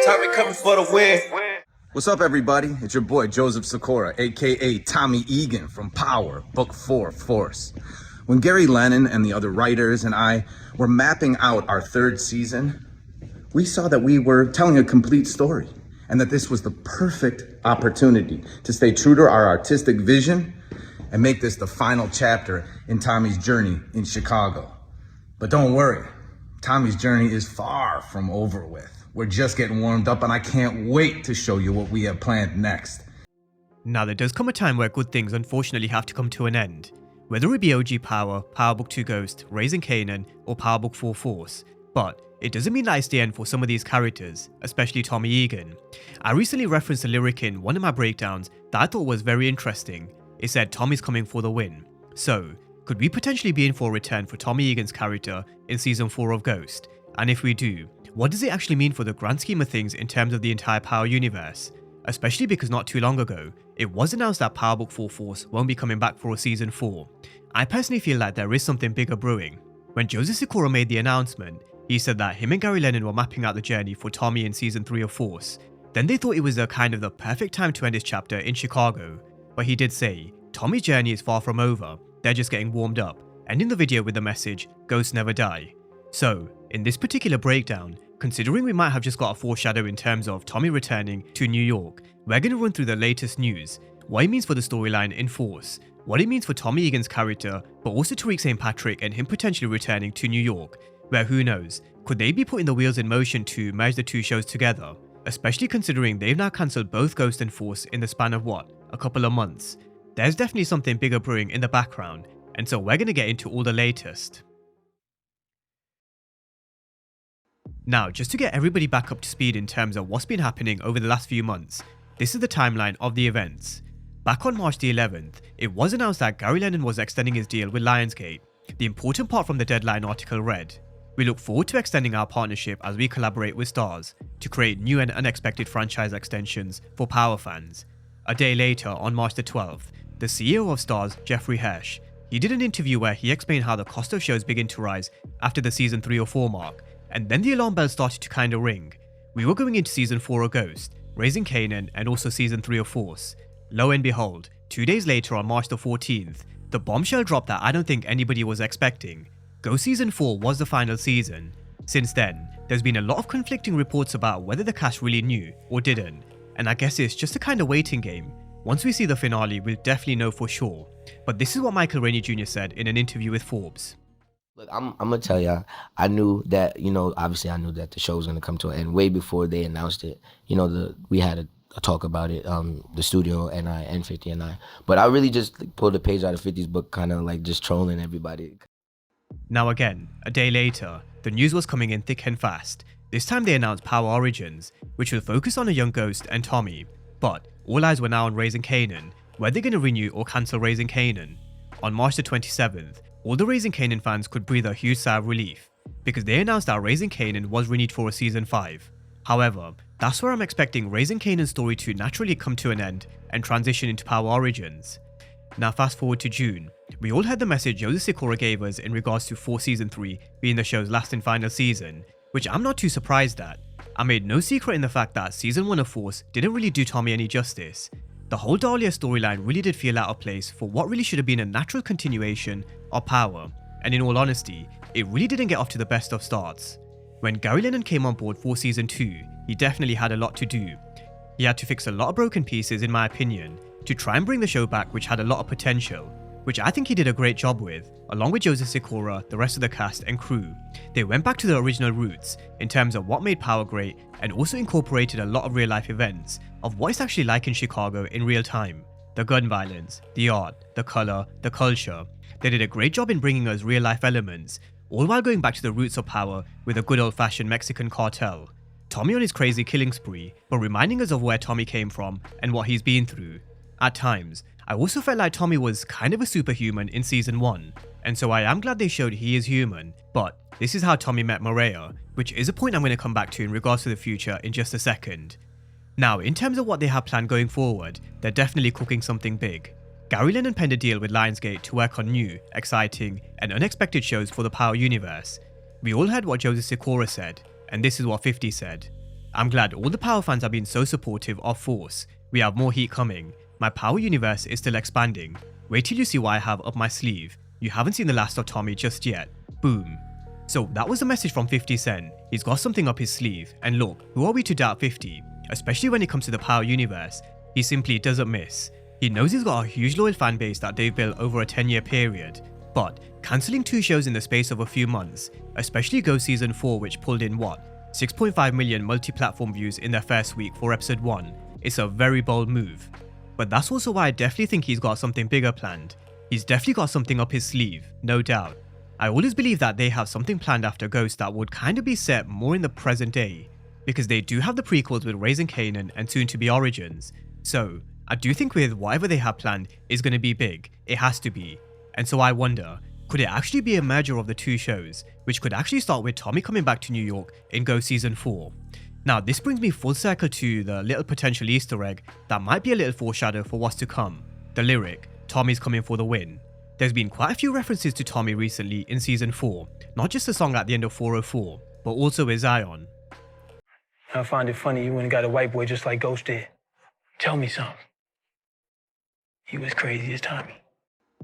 Tommy coming for the win. What's up, everybody? It's your boy Joseph Sikora, aka Tommy Egan from Power, Book 4, Force. When Gary Lennon and the other writers and I were mapping out our third season, we saw that we were telling a complete story and that this was the perfect opportunity to stay true to our artistic vision and make this the final chapter in Tommy's journey in Chicago. But don't worry, Tommy's journey is far from over with. We're just getting warmed up and I can't wait to show you what we have planned next. Now there does come a time where good things unfortunately have to come to an end. Whether it be OG Power, Power Book 2 Ghost, Raising Kanan, or Power Book 4 Force. But it doesn't mean that it's the end for some of these characters, especially Tommy Egan. I recently referenced a lyric in one of my breakdowns that I thought was very interesting. It said Tommy's coming for the win. So, could we potentially be in for a return for Tommy Egan's character in Season 4 of Ghost? And if we do, what does it actually mean for the grand scheme of things in terms of the entire Power universe? Especially because not too long ago, it was announced that Power Book 4 Force won't be coming back for a Season 4. I personally feel like there is something bigger brewing. When Joseph Sikora made the announcement, he said that him and Gary Lennon were mapping out the journey for Tommy in Season 3 of Force. Then they thought it was the perfect time to end his chapter in Chicago. But he did say, Tommy's journey is far from over, they're just getting warmed up, ending the video with the message, Ghosts never die. So, in this particular breakdown, considering we might have just got a foreshadow in terms of Tommy returning to New York, we're going to run through the latest news, what it means for the storyline in Force, what it means for Tommy Egan's character, but also Tariq St. Patrick and him potentially returning to New York, where who knows, could they be putting the wheels in motion to merge the two shows together, especially considering they've now cancelled both Ghost and Force in the span of a couple of months. There's definitely something bigger brewing in the background, and so we're going to get into all the latest. Now, just to get everybody back up to speed in terms of what's been happening over the last few months, this is the timeline of the events. Back on March the 11th, it was announced that Gary Lennon was extending his deal with Lionsgate. The important part from the Deadline article read, "We look forward to extending our partnership as we collaborate with Starz to create new and unexpected franchise extensions for Power fans." A day later, on March the 12th, the CEO of Starz, Jeffrey Hirsch, he did an interview where he explained how the cost of shows begin to rise after the Season 3 or 4 mark, and then the alarm bells started to kinda ring. We were going into Season 4 of Ghost, Raising Kanan, and also Season 3 of Force. Lo and behold, 2 days later on March the 14th, the bombshell dropped that I don't think anybody was expecting. Ghost Season 4 was the final season. Since then, there's been a lot of conflicting reports about whether the cast really knew or didn't, and I guess it's just a kind of waiting game. Once we see the finale, we'll definitely know for sure. But this is what Michael Rainey Jr. said in an interview with Forbes. Look, I'm gonna tell y'all, I knew that, obviously I knew that the show was gonna come to an end way before they announced it. We had a talk about it, the studio and I and 50 and I. But I really just pulled a page out of 50's book, kind of like just trolling everybody. Now again, a day later, the news was coming in thick and fast. This time they announced Power Origins, which will focus on a young Ghost and Tommy. But all eyes were now on Raising Kanan. Were they going to renew or cancel Raising Kanan? On March the 27th, all the Raising Kanan fans could breathe a huge sigh of relief, because they announced that Raising Kanan was renewed for a Season 5. However, that's where I'm expecting Raising Kanan's story to naturally come to an end and transition into Power Origins. Now fast forward to June, we all heard the message Joseph Sikora gave us in regards to Force Season 3 being the show's last and final season, which I'm not too surprised at. I made no secret in the fact that Season 1 of Force didn't really do Tommy any justice. The whole Dahlia storyline really did feel out of place for what really should have been a natural continuation of Power, and in all honesty, it really didn't get off to the best of starts. When Gary Lennon came on board for Season 2, he definitely had a lot to do. He had to fix a lot of broken pieces, in my opinion, to try and bring the show back, which had a lot of potential, which I think he did a great job with, along with Joseph Sikora, the rest of the cast and crew. They went back to the original roots in terms of what made Power great, and also incorporated a lot of real life events of what it's actually like in Chicago in real time. The gun violence, the art, the colour, the culture. They did a great job in bringing us real life elements, all while going back to the roots of Power with a good old fashioned Mexican cartel. Tommy on his crazy killing spree, but reminding us of where Tommy came from and what he's been through. At times, I also felt like Tommy was kind of a superhuman in Season 1, and so I am glad they showed he is human, but this is how Tommy met Maria, which is a point I'm going to come back to in regards to the future in just a second. Now, in terms of what they have planned going forward, they're definitely cooking something big. Gary Lennon penned a deal with Lionsgate to work on new, exciting, and unexpected shows for the Power universe. We all heard what Joseph Sikora said, and this is what 50 said. I'm glad all the Power fans have been so supportive of Force. We have more heat coming. My Power universe is still expanding. Wait till you see what I have up my sleeve. You haven't seen the last of Tommy just yet. Boom. So that was a message from 50 Cent. He's got something up his sleeve. And look, who are we to doubt 50? Especially when it comes to the Power universe. He simply doesn't miss. He knows he's got a huge loyal fan base that they've built over a 10-year period. But cancelling 2 shows in the space of a few months, especially Go Season 4 which pulled in what? 6.5 million multi-platform views in their first week for episode 1. It's a very bold move. But that's also why I definitely think he's got something bigger planned. He's definitely got something up his sleeve, no doubt. I always believe that they have something planned after Ghost that would kind of be set more in the present day, because they do have the prequels with Raising Kanan and soon to be Origins. So I do think with whatever they have planned is going to be big, it has to be. And so I wonder, could it actually be a merger of the 2 shows, which could actually start with Tommy coming back to New York in Go Season 4? Now this brings me full circle to the little potential Easter egg that might be a little foreshadow for what's to come. The lyric, Tommy's coming for the win. There's been quite a few references to Tommy recently in Season 4, not just the song at the end of 404, but also with Zion. I find it funny you went and got a white boy just like Ghost did. Tell me something. He was crazy as Tommy.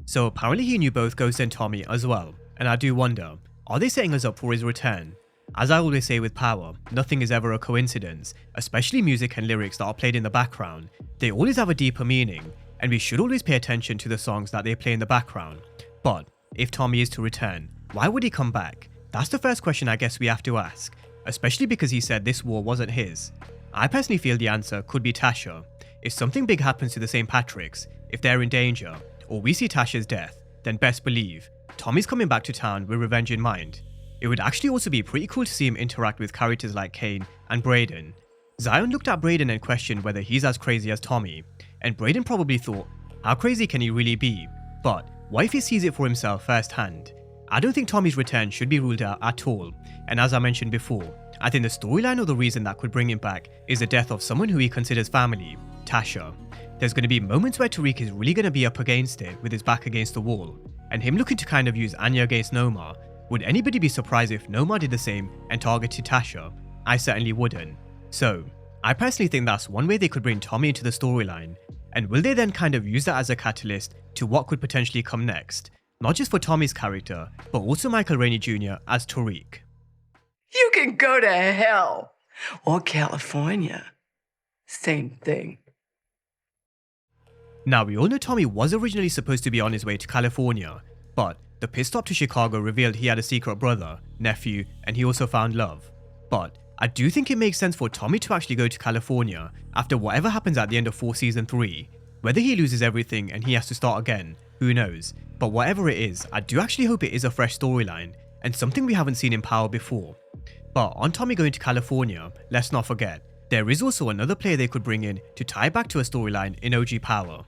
So apparently he knew both Ghost and Tommy as well, and I do wonder, are they setting us up for his return? As I always say with Power, nothing is ever a coincidence, especially music and lyrics that are played in the background. They always have a deeper meaning, and we should always pay attention to the songs that they play in the background. But if Tommy is to return, why would he come back? That's the first question I guess we have to ask, especially because he said this war wasn't his. I personally feel the answer could be Tasha. If something big happens to the St. Patrick's, if they're in danger, or we see Tasha's death, then best believe, Tommy's coming back to town with revenge in mind. It would actually also be pretty cool to see him interact with characters like Kane and Brayden. Zion looked at Brayden and questioned whether he's as crazy as Tommy, and Brayden probably thought, how crazy can he really be? But what if he sees it for himself firsthand? I don't think Tommy's return should be ruled out at all, and as I mentioned before, I think the storyline or the reason that could bring him back is the death of someone who he considers family, Tasha. There's going to be moments where Tariq is really going to be up against it with his back against the wall, and him looking to kind of use Anya against Noma. Would anybody be surprised if Noma did the same and targeted Tasha? I certainly wouldn't. So, I personally think that's one way they could bring Tommy into the storyline, and will they then kind of use that as a catalyst to what could potentially come next? Not just for Tommy's character, but also Michael Rainey Jr. as Tariq. You can go to hell or California. Same thing. Now we all know Tommy was originally supposed to be on his way to California, but the pit stop to Chicago revealed he had a secret brother, nephew, and he also found love. But I do think it makes sense for Tommy to actually go to California after whatever happens at the end of Force Season 3. Whether he loses everything and he has to start again, who knows, but whatever it is, I do actually hope it is a fresh storyline, and something we haven't seen in Power before. But on Tommy going to California, let's not forget, there is also another player they could bring in to tie back to a storyline in OG Power.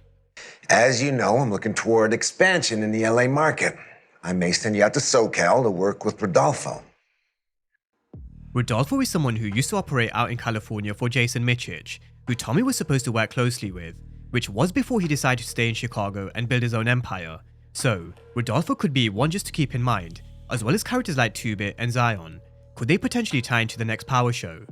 As you know, I'm looking toward expansion in the LA market. I may send you out to SoCal to work with Rodolfo. Rodolfo is someone who used to operate out in California for Jason Michich, who Tommy was supposed to work closely with, which was before he decided to stay in Chicago and build his own empire. So, Rodolfo could be one just to keep in mind, as well as characters like 2-Bit and Zion. Could they potentially tie into the next Power show?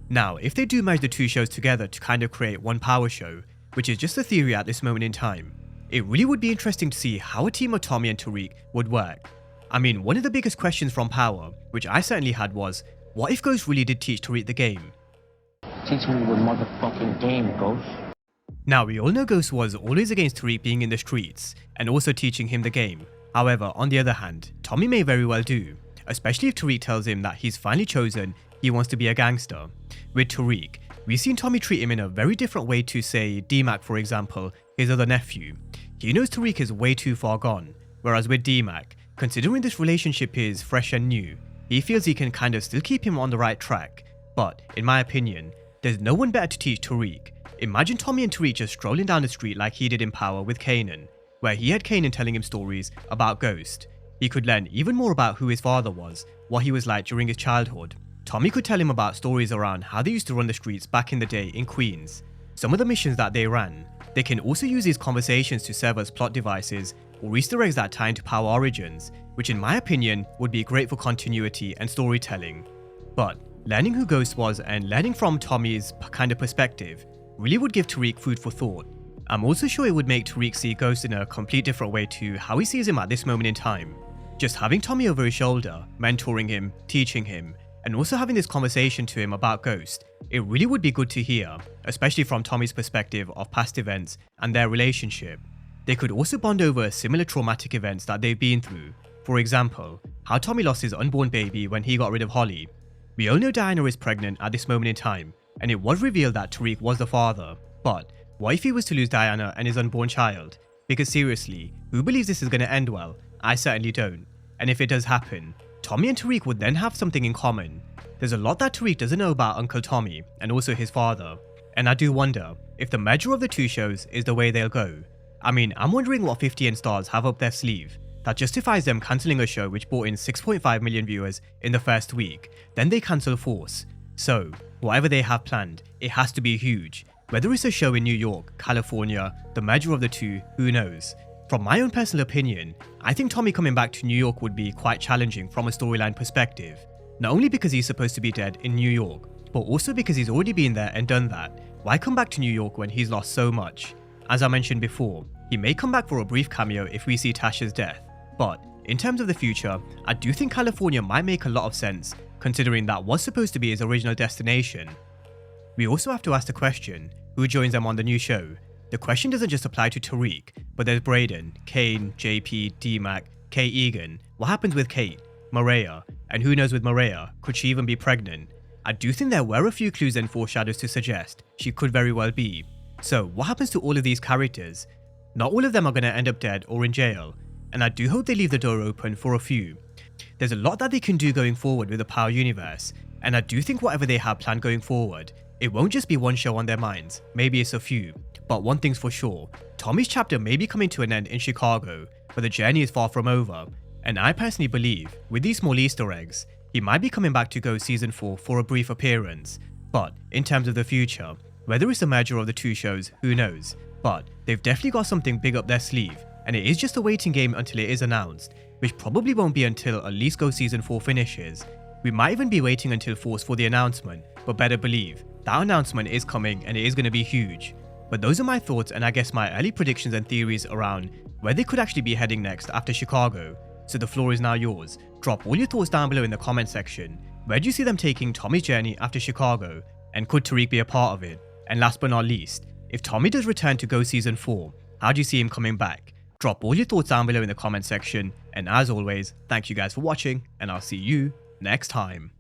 Now, if they do merge the 2 shows together to kind of create one Power show, which is just a theory at this moment in time, it really would be interesting to see how a team of Tommy and Tariq would work. I mean, one of the biggest questions from Power, which I certainly had was, what if Ghost really did teach Tariq the game? Teach me the motherfucking game, Ghost. Now, we all know Ghost was always against Tariq being in the streets, and also teaching him the game. However, on the other hand, Tommy may very well do, especially if Tariq tells him that he's finally chosen he wants to be a gangster. With Tariq, we've seen Tommy treat him in a very different way to, say, D-Mac for example, his other nephew. He knows Tariq is way too far gone, whereas with D-Mac, considering this relationship is fresh and new, he feels he can kind of still keep him on the right track. But, in my opinion, there's no one better to teach Tariq. Imagine Tommy and Tariq just strolling down the street like he did in Power with Kanan, where he had Kanan telling him stories about Ghost. He could learn even more about who his father was, what he was like during his childhood. Tommy could tell him about stories around how they used to run the streets back in the day in Queens, some of the missions that they ran. They can also use these conversations to serve as plot devices or Easter eggs that tie into Power Origins, which in my opinion would be great for continuity and storytelling. But learning who Ghost was and learning from Tommy's kind of perspective really would give Tariq food for thought. I'm also sure it would make Tariq see Ghost in a complete different way to how he sees him at this moment in time. Just having Tommy over his shoulder, mentoring him, teaching him, and also having this conversation to him about Ghost, it really would be good to hear, especially from Tommy's perspective of past events and their relationship. They could also bond over similar traumatic events that they've been through. For example, how Tommy lost his unborn baby when he got rid of Holly. We all know Diana is pregnant at this moment in time, and it was revealed that Tariq was the father. But what if he was to lose Diana and his unborn child? Because seriously, who believes this is going to end well? I certainly don't. And if it does happen, Tommy and Tariq would then have something in common. There's a lot that Tariq doesn't know about Uncle Tommy and also his father. And I do wonder if the merger of the two shows is the way they'll go. I mean, I'm wondering what 50 and Stars have up their sleeve that justifies them cancelling a show which brought in 6.5 million viewers in the first week. Then they cancel Force. So, whatever they have planned, it has to be huge. Whether it's a show in New York, California, the merger of the two, who knows? From my own personal opinion, I think Tommy coming back to New York would be quite challenging from a storyline perspective. Not only because he's supposed to be dead in New York, but also because he's already been there and done that. Why come back to New York when he's lost so much? As I mentioned before, he may come back for a brief cameo if we see Tasha's death. But in terms of the future, I do think California might make a lot of sense, considering that was supposed to be his original destination. We also have to ask the question, who joins them on the new show? The question doesn't just apply to Tariq, but there's Brayden, Kane, JP, D-Mac, Kay Egan. What happens with Kate, Maria, and who knows with Maria, could she even be pregnant? I do think there were a few clues and foreshadows to suggest she could very well be. So what happens to all of these characters? Not all of them are going to end up dead or in jail, and I do hope they leave the door open for a few. There's a lot that they can do going forward with the Power universe, and I do think whatever they have planned going forward, it won't just be one show on their minds, maybe it's a few. But one thing's for sure, Tommy's chapter may be coming to an end in Chicago, but the journey is far from over. And I personally believe, with these small Easter eggs, he might be coming back to Go Season 4 for a brief appearance. But in terms of the future, whether it's the merger of the two shows, who knows? But they've definitely got something big up their sleeve, and it is just a waiting game until it is announced, which probably won't be until at least Go Season 4 finishes. We might even be waiting until Force for the announcement, but better believe, that announcement is coming and it is going to be huge. But those are my thoughts and I guess my early predictions and theories around where they could actually be heading next after Chicago. So the floor is now yours. Drop all your thoughts down below in the comment section. Where do you see them taking Tommy's journey after Chicago? And could Tariq be a part of it? And last but not least, if Tommy does return to Go Season 4, how do you see him coming back? Drop all your thoughts down below in the comment section. And as always, thank you guys for watching and I'll see you next time.